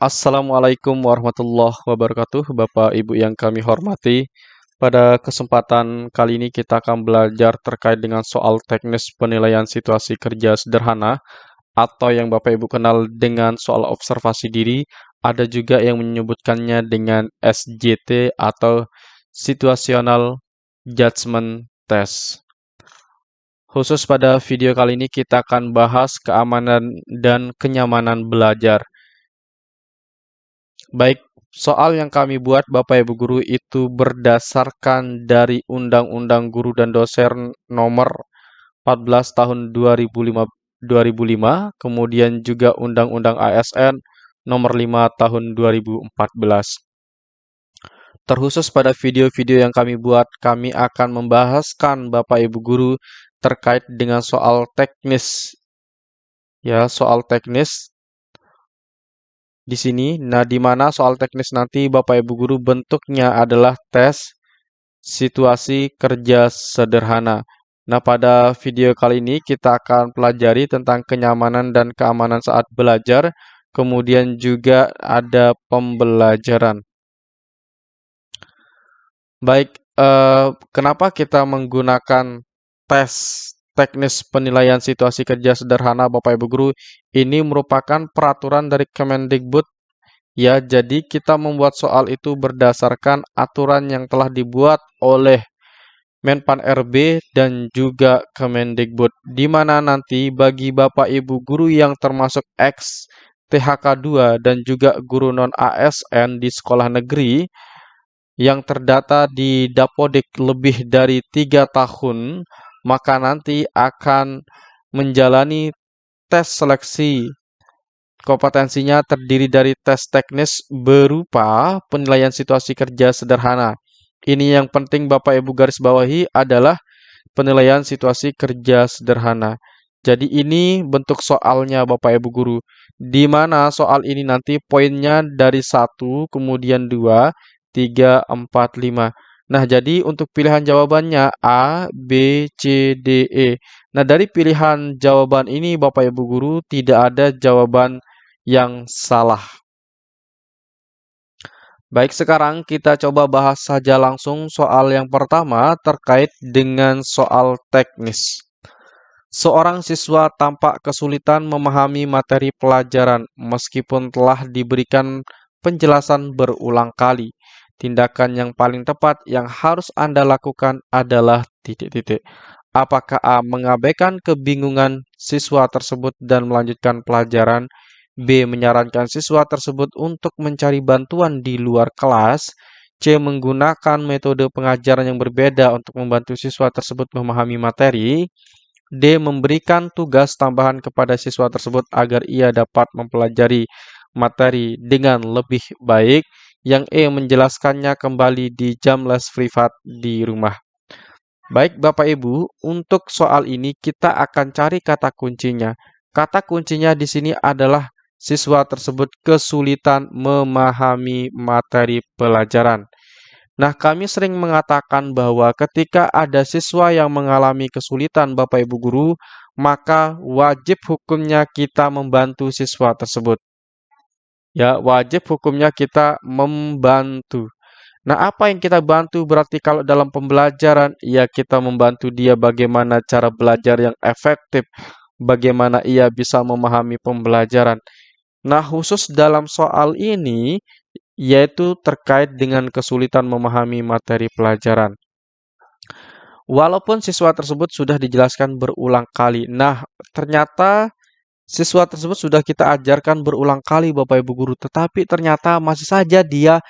Assalamualaikum warahmatullahi wabarakatuh, Bapak Ibu yang kami hormati. Pada kesempatan kali ini kita akan belajar terkait dengan soal teknis penilaian situasi kerja sederhana atau yang Bapak Ibu kenal dengan soal observasi diri. Ada juga yang menyebutkannya dengan SJT atau Situational Judgment Test. Khusus pada video kali ini kita akan bahas keamanan dan kenyamanan belajar. Baik, soal yang kami buat Bapak Ibu Guru itu berdasarkan dari Undang-Undang Guru dan Dosen nomor 14 tahun 2005, kemudian juga Undang-Undang ASN nomor 5 tahun 2014. Terkhusus pada video-video yang kami buat, kami akan membahaskan Bapak Ibu Guru terkait dengan soal teknis. Ya, soal teknis di sini. Nah, di mana soal teknis nanti Bapak Ibu Guru bentuknya adalah tes situasi kerja sederhana. Nah, pada video kali ini kita akan pelajari tentang kenyamanan dan keamanan saat belajar, kemudian juga ada pembelajaran. Baik, kenapa kita menggunakan tes teknis penilaian situasi kerja sederhana Bapak Ibu Guru? Ini merupakan peraturan dari Kemendikbud. Ya, jadi kita membuat soal itu berdasarkan aturan yang telah dibuat oleh Menpan RB dan juga Kemendikbud, di mana nanti bagi Bapak Ibu guru yang termasuk ex THK 2 dan juga guru non ASN di sekolah negeri yang terdata di Dapodik lebih dari 3 tahun, maka nanti akan menjalani tes seleksi. Kompetensinya terdiri dari tes teknis berupa penilaian situasi kerja sederhana. Ini yang penting Bapak Ibu garis bawahi adalah penilaian situasi kerja sederhana. Jadi ini bentuk soalnya Bapak Ibu Guru. Di mana soal ini nanti poinnya dari 1, kemudian 2, 3, 4, 5. Nah, jadi untuk pilihan jawabannya A, B, C, D, E. Nah, dari pilihan jawaban ini Bapak Ibu Guru tidak ada jawaban yang salah. Baik, sekarang kita coba bahas saja langsung soal yang pertama terkait dengan soal teknis. Seorang siswa tampak kesulitan memahami materi pelajaran meskipun telah diberikan penjelasan berulang kali. Tindakan yang paling tepat yang harus Anda lakukan adalah titik-titik. Apakah A. Mengabaikan kebingungan siswa tersebut dan melanjutkan pelajaran? B. Menyarankan siswa tersebut untuk mencari bantuan di luar kelas. C. Menggunakan metode pengajaran yang berbeda untuk membantu siswa tersebut memahami materi. D. Memberikan tugas tambahan kepada siswa tersebut agar ia dapat mempelajari materi dengan lebih baik. Yang E. Menjelaskannya kembali di jam les privat di rumah. Baik Bapak Ibu, untuk soal ini kita akan cari kata kuncinya. Kata kuncinya di sini adalah siswa tersebut kesulitan memahami materi pelajaran. Nah, kami sering mengatakan bahwa ketika ada siswa yang mengalami kesulitan Bapak Ibu Guru, maka wajib hukumnya kita membantu siswa tersebut. Ya, wajib hukumnya kita membantu. Nah, apa yang kita bantu berarti kalau dalam pembelajaran, ya kita membantu dia bagaimana cara belajar yang efektif, bagaimana ia bisa memahami pembelajaran. Nah, khusus dalam soal ini, yaitu terkait dengan kesulitan memahami materi pelajaran. Walaupun siswa tersebut sudah dijelaskan berulang kali. Nah, ternyata siswa tersebut sudah kita ajarkan berulang kali Bapak Ibu Guru, tetapi ternyata masih saja dia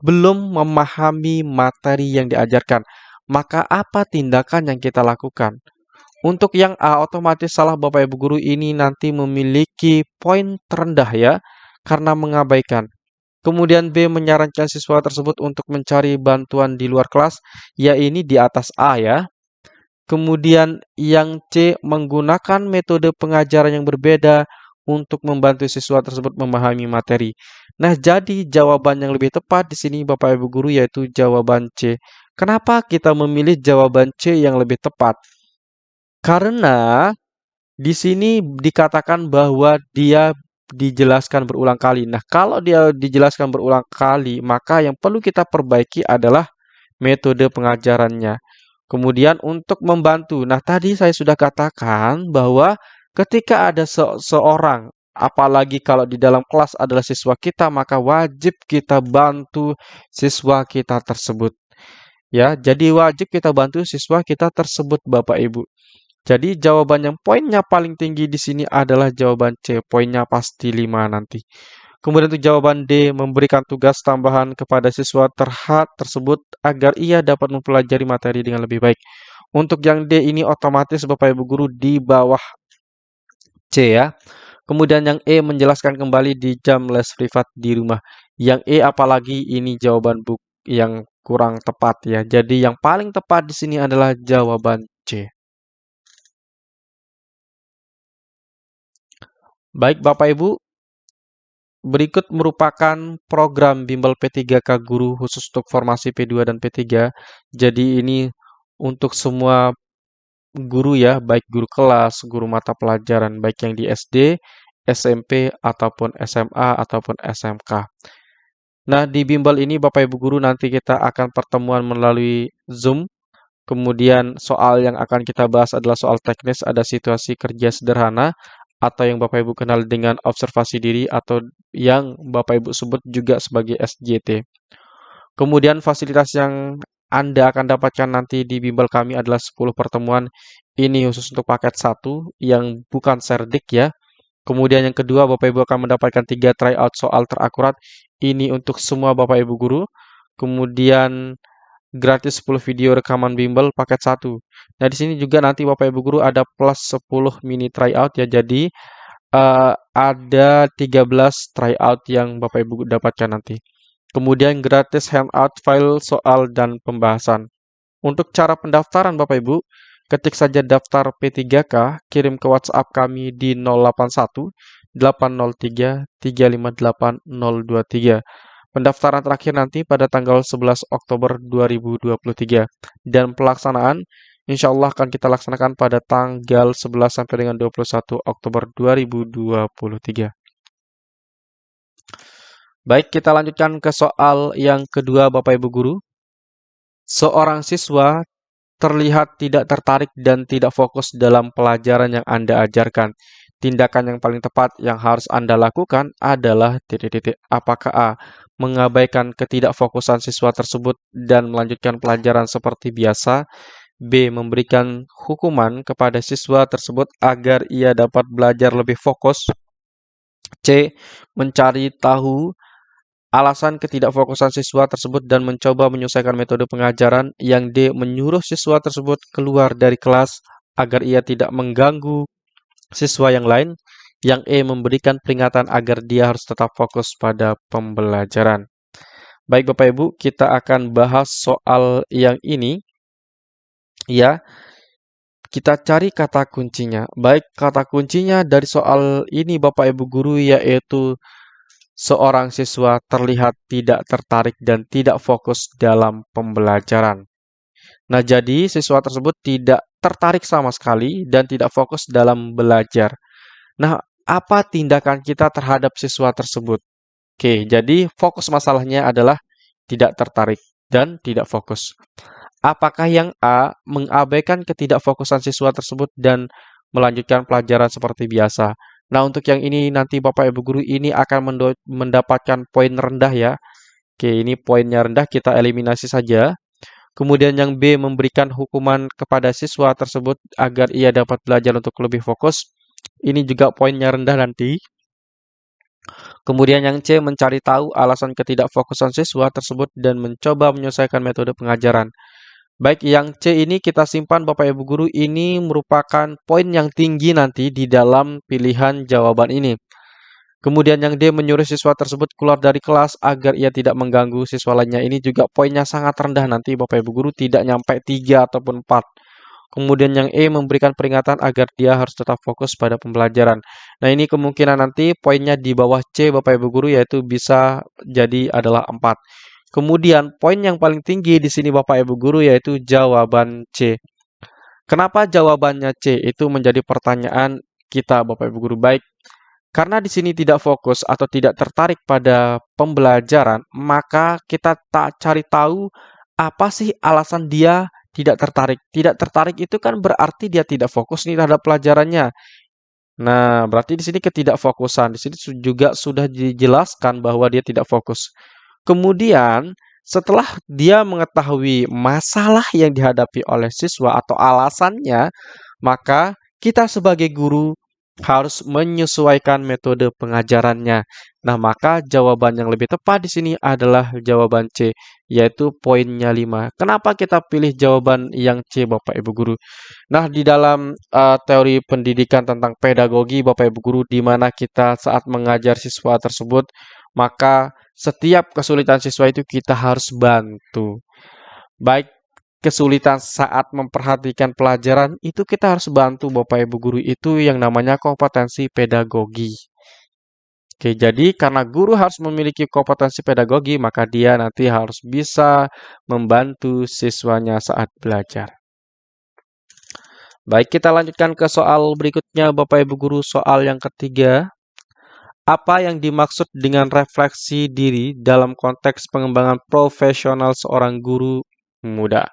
belum memahami materi yang diajarkan. Maka apa tindakan yang kita lakukan? Untuk yang A, otomatis salah Bapak Ibu Guru ini nanti memiliki poin terendah ya, karena mengabaikan. Kemudian B, menyarankan siswa tersebut untuk mencari bantuan di luar kelas, ya ini di atas A ya. Kemudian yang C, menggunakan metode pengajaran yang berbeda untuk membantu siswa tersebut memahami materi. Nah, jadi jawaban yang lebih tepat di sini Bapak Ibu Guru yaitu jawaban C. Kenapa kita memilih jawaban C yang lebih tepat? Karena di sini dikatakan bahwa dia dijelaskan berulang kali. Nah, kalau dia dijelaskan berulang kali, maka yang perlu kita perbaiki adalah metode pengajarannya. Kemudian untuk membantu. Nah, tadi saya sudah katakan bahwa ketika ada seorang, apalagi kalau di dalam kelas adalah siswa kita, maka wajib kita bantu siswa kita tersebut. Ya, jadi wajib kita bantu siswa kita tersebut, Bapak Ibu. Jadi jawaban yang poinnya paling tinggi di sini adalah jawaban C, poinnya pasti 5 nanti. Kemudian untuk jawaban D, memberikan tugas tambahan kepada siswa tersebut agar ia dapat mempelajari materi dengan lebih baik. Untuk yang D ini otomatis Bapak Ibu Guru di bawah C ya. Kemudian yang E, menjelaskan kembali di jam les privat di rumah. Yang E apalagi ini jawaban yang kurang tepat ya. Jadi yang paling tepat di sini adalah jawaban C. Baik Bapak Ibu, berikut merupakan program Bimbel P3K Guru khusus untuk formasi P2 dan P3. Jadi ini untuk semua guru ya, baik guru kelas, guru mata pelajaran, baik yang di SD, SMP, ataupun SMA, ataupun SMK. Nah, di bimbel ini Bapak Ibu Guru nanti kita akan pertemuan melalui Zoom. Kemudian soal yang akan kita bahas adalah soal teknis, ada situasi kerja sederhana, atau yang Bapak Ibu kenal dengan observasi diri, atau yang Bapak Ibu sebut juga sebagai SJT. Kemudian fasilitas yang Anda akan dapatkan nanti di bimbel kami adalah 10 pertemuan. Ini khusus untuk paket 1 yang bukan serdik ya. Kemudian yang kedua, Bapak Ibu akan mendapatkan 3 tryout soal terakurat. Ini untuk semua Bapak Ibu Guru. Kemudian gratis 10 video rekaman bimbel paket 1. Nah, di sini juga nanti Bapak Ibu Guru ada plus 10 mini tryout ya. Jadi ada 13 tryout yang Bapak Ibu dapatkan nanti. Kemudian gratis handout file soal dan pembahasan. Untuk cara pendaftaran Bapak Ibu, ketik saja daftar P3K, kirim ke WhatsApp kami di 081 803 358 023. Pendaftaran terakhir nanti pada tanggal 11 Oktober 2023. Dan pelaksanaan insya Allah akan kita laksanakan pada tanggal 11 sampai dengan 21 Oktober 2023. Baik, kita lanjutkan ke soal yang kedua Bapak Ibu Guru. Seorang siswa terlihat tidak tertarik dan tidak fokus dalam pelajaran yang Anda ajarkan. Tindakan yang paling tepat yang harus Anda lakukan adalah apakah A, mengabaikan ketidakfokusan siswa tersebut dan melanjutkan pelajaran seperti biasa, B, memberikan hukuman kepada siswa tersebut agar ia dapat belajar lebih fokus, C, mencari tahu alasan ketidakfokusan siswa tersebut dan mencoba menyelesaikan metode pengajaran, yang D, menyuruh siswa tersebut keluar dari kelas agar ia tidak mengganggu siswa yang lain, yang E, memberikan peringatan agar dia harus tetap fokus pada pembelajaran. Baik Bapak Ibu, kita akan bahas soal yang ini. Ya, kita cari kata kuncinya. Baik, kata kuncinya dari soal ini Bapak Ibu Guru yaitu seorang siswa terlihat tidak tertarik dan tidak fokus dalam pembelajaran. Nah, jadi siswa tersebut tidak tertarik sama sekali dan tidak fokus dalam belajar. Nah, apa tindakan kita terhadap siswa tersebut? Oke, jadi fokus masalahnya adalah tidak tertarik dan tidak fokus. Apakah yang A, mengabaikan ketidakfokusan siswa tersebut dan melanjutkan pelajaran seperti biasa? Nah, untuk yang ini nanti Bapak Ibu Guru ini akan mendapatkan poin rendah ya. Oke, ini poinnya rendah, kita eliminasi saja. Kemudian yang B, memberikan hukuman kepada siswa tersebut agar ia dapat belajar untuk lebih fokus. Ini juga poinnya rendah nanti. Kemudian yang C, mencari tahu alasan ketidakfokusan siswa tersebut dan mencoba menyelesaikan metode pengajaran. Baik, yang C ini kita simpan Bapak Ibu Guru, ini merupakan poin yang tinggi nanti di dalam pilihan jawaban ini. Kemudian yang D, menyuruh siswa tersebut keluar dari kelas agar ia tidak mengganggu siswa lainnya. Ini juga poinnya sangat rendah nanti Bapak Ibu Guru, tidak nyampe 3 ataupun 4. Kemudian yang E, memberikan peringatan agar dia harus tetap fokus pada pembelajaran. Nah, ini kemungkinan nanti poinnya di bawah C Bapak Ibu Guru, yaitu bisa jadi adalah 4. Kemudian poin yang paling tinggi di sini Bapak Ibu Guru yaitu jawaban C. Kenapa jawabannya C? Itu menjadi pertanyaan kita Bapak Ibu Guru. Baik, Karena di sini tidak fokus atau tidak tertarik pada pembelajaran, maka kita tak cari tahu apa sih alasan dia tidak tertarik. Tidak tertarik itu kan berarti dia tidak fokus nih terhadap pelajarannya. Nah, berarti di sini ketidakfokusan. Di sini juga sudah dijelaskan bahwa dia tidak fokus. Kemudian, setelah dia mengetahui masalah yang dihadapi oleh siswa atau alasannya, maka kita sebagai guru harus menyesuaikan metode pengajarannya. Nah, maka jawaban yang lebih tepat di sini adalah jawaban C, yaitu poinnya 5. Kenapa kita pilih jawaban yang C, Bapak Ibu Guru? Nah, di dalam teori pendidikan tentang pedagogi, Bapak Ibu Guru, di mana kita saat mengajar siswa tersebut, maka setiap kesulitan siswa itu kita harus bantu. Baik kesulitan saat memperhatikan pelajaran, itu kita harus bantu Bapak Ibu Guru. Itu yang namanya kompetensi pedagogi. Oke, jadi karena guru harus memiliki kompetensi pedagogi, maka dia nanti harus bisa membantu siswanya saat belajar. Baik, kita lanjutkan ke soal berikutnya, Bapak Ibu Guru. Soal yang ketiga, apa yang dimaksud dengan refleksi diri dalam konteks pengembangan profesional seorang guru muda?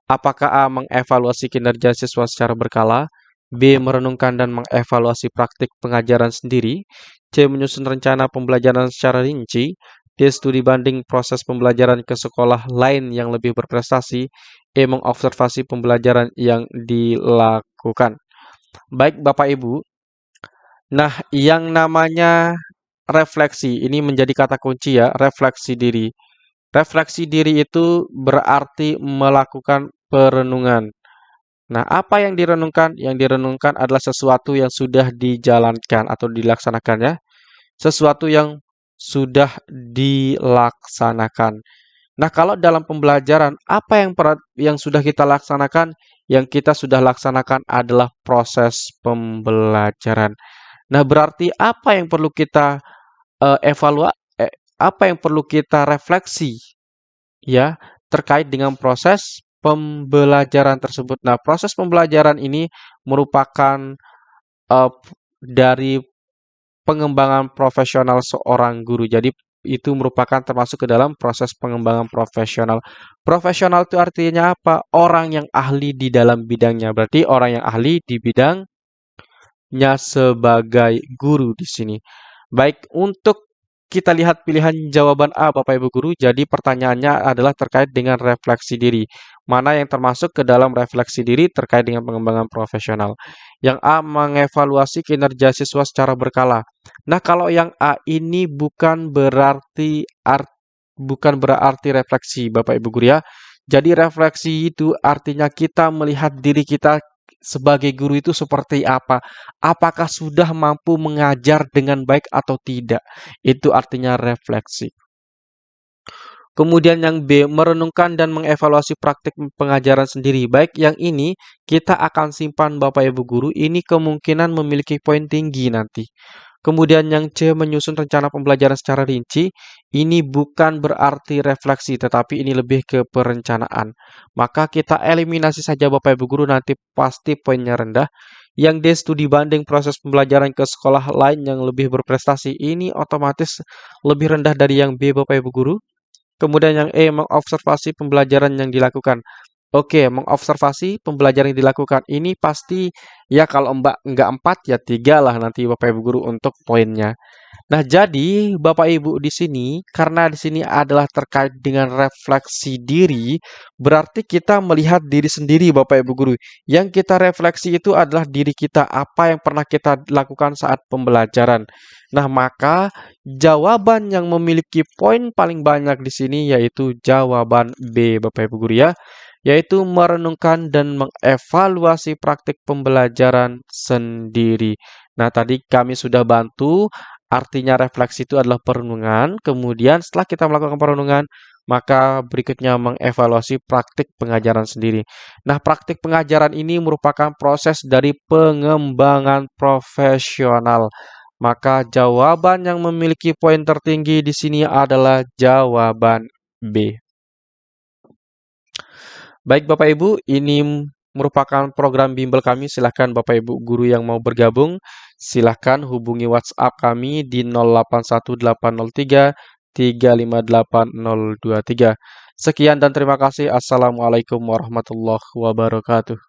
Apakah A. Mengevaluasi kinerja siswa secara berkala, B. Merenungkan dan mengevaluasi praktik pengajaran sendiri, C. Menyusun rencana pembelajaran secara rinci, D. Studi banding proses pembelajaran ke sekolah lain yang lebih berprestasi, E. Mengobservasi pembelajaran yang dilakukan. Baik Bapak Ibu, nah yang namanya refleksi, ini menjadi kata kunci ya, refleksi diri. Refleksi diri itu berarti melakukan perenungan. Nah, apa yang direnungkan? Yang direnungkan adalah sesuatu yang sudah dijalankan atau dilaksanakan ya. Sesuatu yang sudah dilaksanakan. Nah, kalau dalam pembelajaran, apa yang sudah kita laksanakan? Yang kita sudah laksanakan adalah proses pembelajaran. Nah, berarti apa yang perlu kita apa yang perlu kita refleksi ya terkait dengan proses pembelajaran tersebut. Nah, proses pembelajaran ini merupakan dari pengembangan profesional seorang guru. Jadi itu merupakan termasuk ke dalam proses pengembangan profesional. Profesional itu artinya apa? Orang yang ahli di dalam bidangnya. Berarti orang yang ahli di bidangnya sebagai guru di sini. Baik, untuk kita lihat pilihan jawaban A, Bapak Ibu Guru. Jadi pertanyaannya adalah terkait dengan refleksi diri. Mana yang termasuk ke dalam refleksi diri terkait dengan pengembangan profesional. Yang A, mengevaluasi kinerja siswa secara berkala. Nah, kalau yang A ini bukan berarti refleksi, Bapak Ibu Guru ya. Jadi refleksi itu artinya kita melihat diri kita sebagai guru itu seperti apa? Apakah sudah mampu mengajar dengan baik atau tidak? Itu artinya refleksi. Kemudian yang B, merenungkan dan mengevaluasi praktik pengajaran sendiri. Baik, yang ini kita akan simpan Bapak Ibu Guru. Ini kemungkinan memiliki poin tinggi nanti. Kemudian yang C, menyusun rencana pembelajaran secara rinci. Ini bukan berarti refleksi, tetapi ini lebih ke perencanaan. Maka kita eliminasi saja Bapak Ibu Guru, nanti pasti poinnya rendah. Yang D, studi banding proses pembelajaran ke sekolah lain yang lebih berprestasi. Ini otomatis lebih rendah dari yang B Bapak Ibu Guru. Kemudian yang E, mengobservasi pembelajaran yang dilakukan. Oke, mengobservasi pembelajaran yang dilakukan. Ini pasti ya kalau enggak 4 ya 3 lah nanti Bapak Ibu Guru untuk poinnya. Nah, jadi Bapak Ibu di sini karena di sini adalah terkait dengan refleksi diri, berarti kita melihat diri sendiri Bapak Ibu Guru. Yang kita refleksi itu adalah diri kita, apa yang pernah kita lakukan saat pembelajaran. Nah, maka jawaban yang memiliki poin paling banyak di sini yaitu jawaban B Bapak Ibu Guru ya, yaitu merenungkan dan mengevaluasi praktik pembelajaran sendiri. Nah, tadi kami sudah bantu. Artinya refleksi itu adalah perenungan. Kemudian setelah kita melakukan perenungan, maka berikutnya mengevaluasi praktik pengajaran sendiri. Nah, praktik pengajaran ini merupakan proses dari pengembangan profesional. Maka jawaban yang memiliki poin tertinggi di sini adalah jawaban B. Baik Bapak Ibu, ini merupakan program bimbel kami. Silahkan Bapak Ibu guru yang mau bergabung, silahkan hubungi WhatsApp kami di 081803 358 023. Sekian dan terima kasih. Assalamualaikum warahmatullahi wabarakatuh.